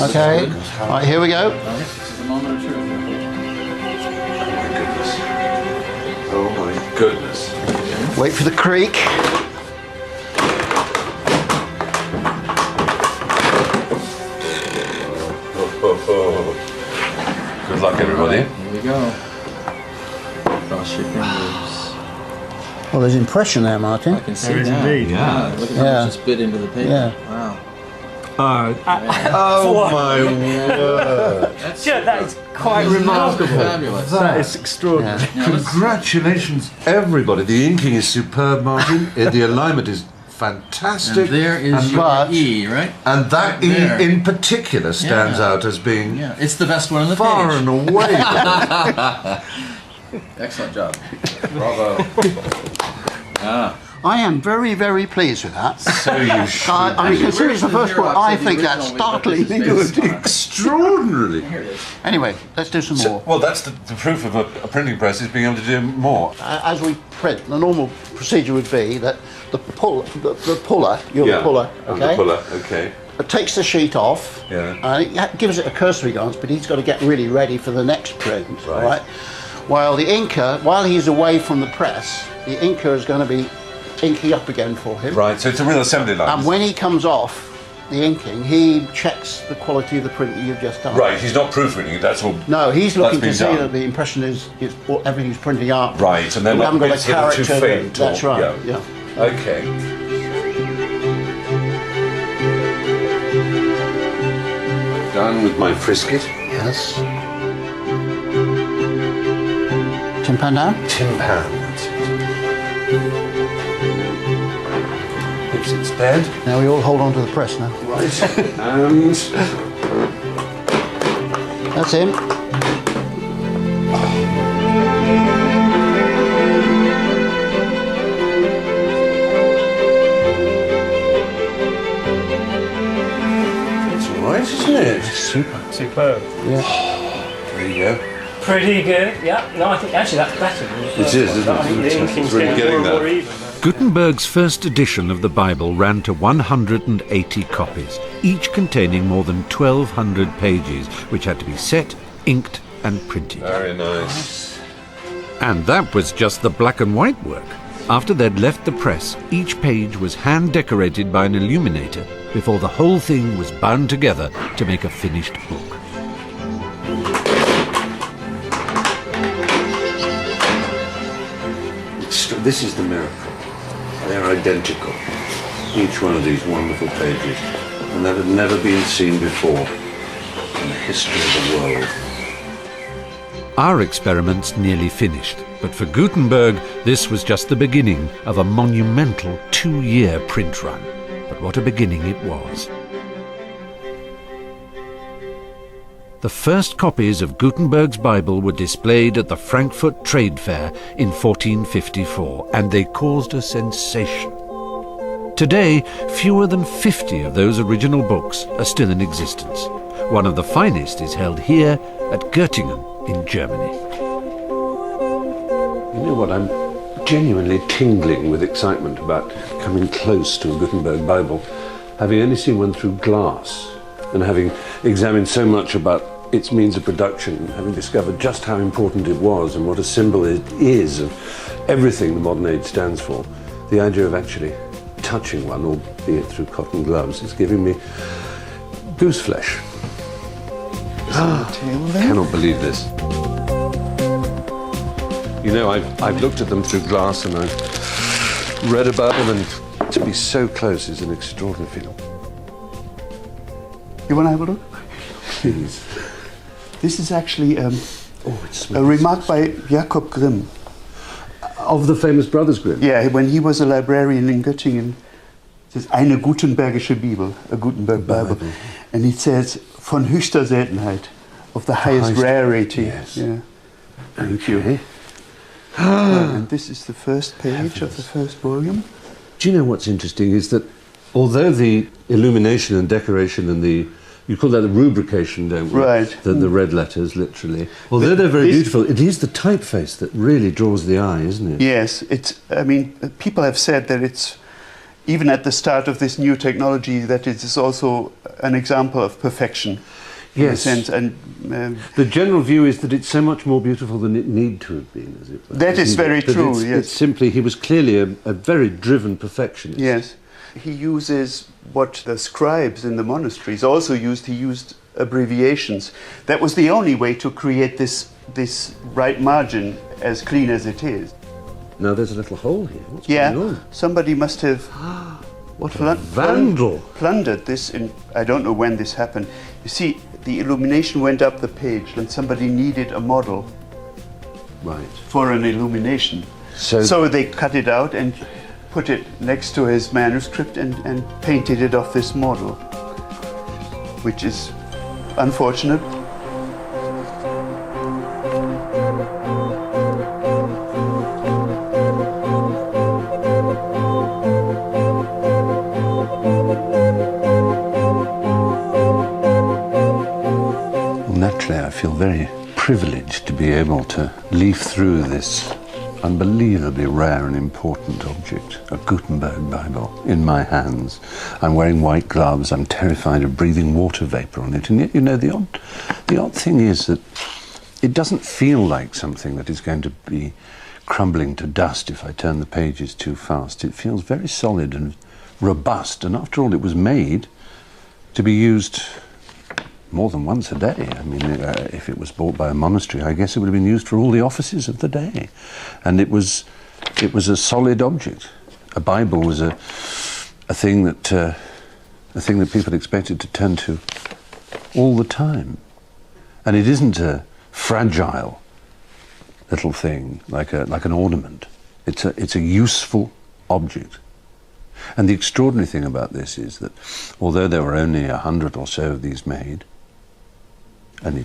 Okay, right, here we go. This is a moment of truth. Oh my goodness. Wait for the creak. Good luck, everybody. Here we go. Cross your fingers. Well, there's impression there, Martin. I can see There is that. indeed. Yeah. Look at how Yeah. much just bit into the paper. Yeah. Wow. Oh my word. That's That is quite remarkable. fabulous. That is extraordinary. Congratulations, everybody. The inking is superb, Martin. The alignment is fantastic. And there is your but- E, right? And that There. E in particular stands Yeah. out as being Yeah, it's the best one on the far page. and away. Excellent job. Bravo. I am very, very pleased with that. So you should. I mean, considering it's the first one, I think that's startlingly good. Extraordinarily. Anyway, let's do some more. Well, that's the proof of a printing press is being able to do more. As we print, the normal procedure would be that the puller, the puller, you're the puller, okay? The puller, okay. It takes the sheet off, Yeah. it gives it a cursory glance, but he's got to get really ready for the next print, Right. While the inker, while he's away from the press, the inker is going to be inking up again for him. Right, so it's a real assembly line. And when he comes off the inking, he checks the quality of the print that you've just done. Right, he's not proofreading it, that's all. No, he's looking to been see done. that the impression is everything's printing up. Right, and then we haven't got a bits here are too character. faint. That's right. Yeah. Okay. Done with my frisket. Yes. Timpan down. Timpan, that's it. Hips it's dead. Now we all hold on to the press now. Right. And that's him. it's all right, isn't it? Super. Superb. Yeah. There you go. Pretty good. Yeah. No, I think actually that's better than the first is, one. isn't it? I think the It's inking's really getting more getting and more there. even. Gutenberg's first edition of the Bible ran to 180 copies, each containing more than 1,200 pages, which had to be set, inked and printed. Very nice. And that was just the black and white work. After they'd left the press, each page was hand-decorated by an illuminator before the whole thing was bound together to make a finished book. This is the miracle. They're identical. Each one of these wonderful pages. And that had never been seen before in the history of the world. Our experiment's nearly finished, but for Gutenberg, this was just the beginning of a monumental 2-year print run. But what a beginning it was. The first copies of Gutenberg's Bible were displayed at the Frankfurt Trade Fair in 1454, and they caused a sensation. Today, fewer than 50 of those original books are still in existence. One of the finest is held here at Göttingen in Germany. You know what? I'm genuinely tingling with excitement about coming close to a Gutenberg Bible, having only seen one through glass and having examined so much about its means of production, and having discovered just how important it was and what a symbol it is of everything the modern age stands for. The idea of actually touching one, albeit through cotton gloves, is giving me goose flesh. I cannot believe this. You know, I've looked at them through glass and I've read about them, and to be so close is an extraordinary feeling. You want to have a look? Please. This is actually It a smells. remark by Jakob Grimm. Of the famous Brothers Grimm? Yeah, when he was a librarian in Göttingen, it says eine Gutenbergische Bibel, a Gutenberg Bible. And it says von höchster Seltenheit, of the highest rarity. Yes. Yeah. Thank Okay. you. And this is the first page of the first volume. Do you know what's interesting is that although the illumination and decoration and you call that the rubrication, don't we? Right. The red letters, literally. Although they're very beautiful, it is the typeface that really draws the eye, isn't it? Yes, I mean, people have said that it's, even at the start of this new technology, that it is also an example of perfection. In a sense. And the general view is that it's so much more beautiful than it need to have been, as it were. That is very true, yes. It's simply, he was clearly a very driven perfectionist. Yes. He uses what the scribes in the monasteries also used. He used abbreviations. That was the only way to create this right margin as clean as it is. Now there's a little hole here. What's going on? Somebody must have What a vandal. plundered this in, I don't know when this happened. You see, the illumination went up the page and somebody needed a model for an illumination. So they cut it out and put it next to his manuscript and painted it off this model, which is unfortunate. Well, naturally, I feel very privileged to be able to leaf through this unbelievably rare and important object, a Gutenberg Bible, in my hands. I'm wearing white gloves, I'm terrified of breathing water vapour on it, and yet, you know, the odd thing is that it doesn't feel like something that is going to be crumbling to dust if I turn the pages too fast. It feels very solid and robust, and after all, it was made to be used more than once a day. I mean, if it was bought by a monastery, I guess it would have been used for all the offices of the day. And it was a solid object. A Bible was a thing that people expected to turn to all the time. And it isn't a fragile little thing like an ornament. It's a useful object. And the extraordinary thing about this is that although there were only 100 or so of these made, only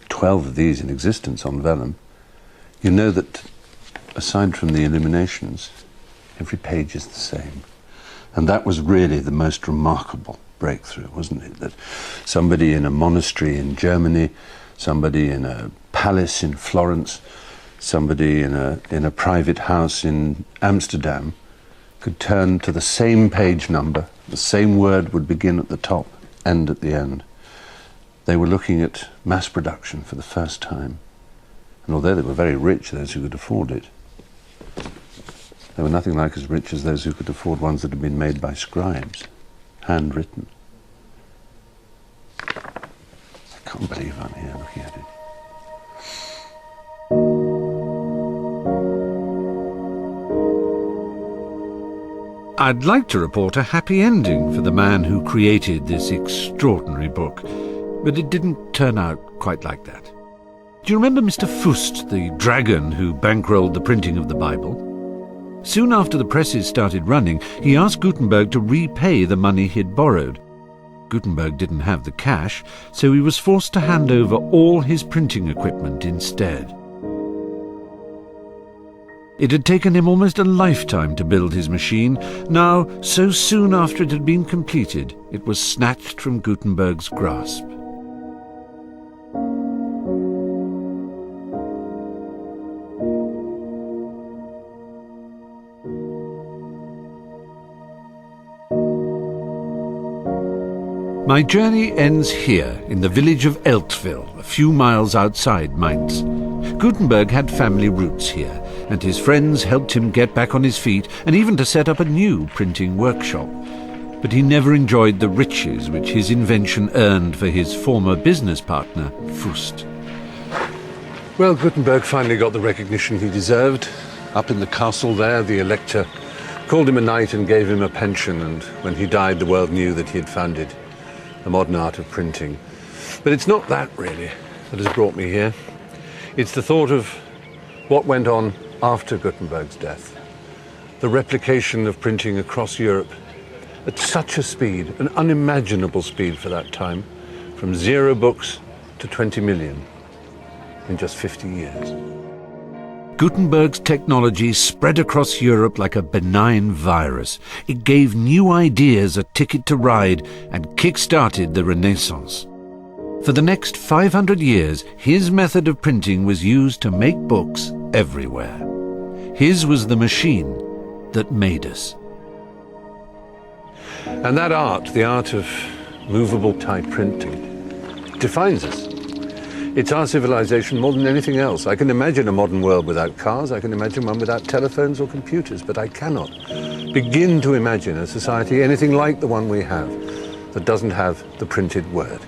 12 of these in existence on vellum, you know that aside from the illuminations, every page is the same. And that was really the most remarkable breakthrough, wasn't it? That somebody in a monastery in Germany, somebody in a palace in Florence, somebody in a private house in Amsterdam could turn to the same page number, the same word would begin at the top, end at the end. They were looking at mass production for the first time. And although they were very rich, those who could afford it, they were nothing like as rich as those who could afford ones that had been made by scribes, handwritten. I can't believe I'm here looking at it. I'd like to report a happy ending for the man who created this extraordinary book, but it didn't turn out quite like that. Do you remember Mr. Fust, the dragon who bankrolled the printing of the Bible? Soon after the presses started running, he asked Gutenberg to repay the money he'd borrowed. Gutenberg didn't have the cash, so he was forced to hand over all his printing equipment instead. It had taken him almost a lifetime to build his machine. Now, so soon after it had been completed, it was snatched from Gutenberg's grasp. My journey ends here, in the village of Eltville, a few miles outside Mainz. Gutenberg had family roots here, and his friends helped him get back on his feet and even to set up a new printing workshop. But he never enjoyed the riches which his invention earned for his former business partner, Fust. Well, Gutenberg finally got the recognition he deserved. Up in the castle there, the elector called him a knight and gave him a pension, and when he died, the world knew that he had founded the modern art of printing. But it's not that, really, that has brought me here. It's the thought of what went on after Gutenberg's death. The replication of printing across Europe at such a speed, an unimaginable speed for that time, from 0 books to 20 million in just 50 years. Gutenberg's technology spread across Europe like a benign virus. It gave new ideas a ticket to ride and kick-started the Renaissance. For the next 500 years, his method of printing was used to make books everywhere. His was the machine that made us. And that art, the art of movable type printing, defines us. It's our civilization more than anything else. I can imagine a modern world without cars, I can imagine one without telephones or computers, but I cannot begin to imagine a society anything like the one we have that doesn't have the printed word.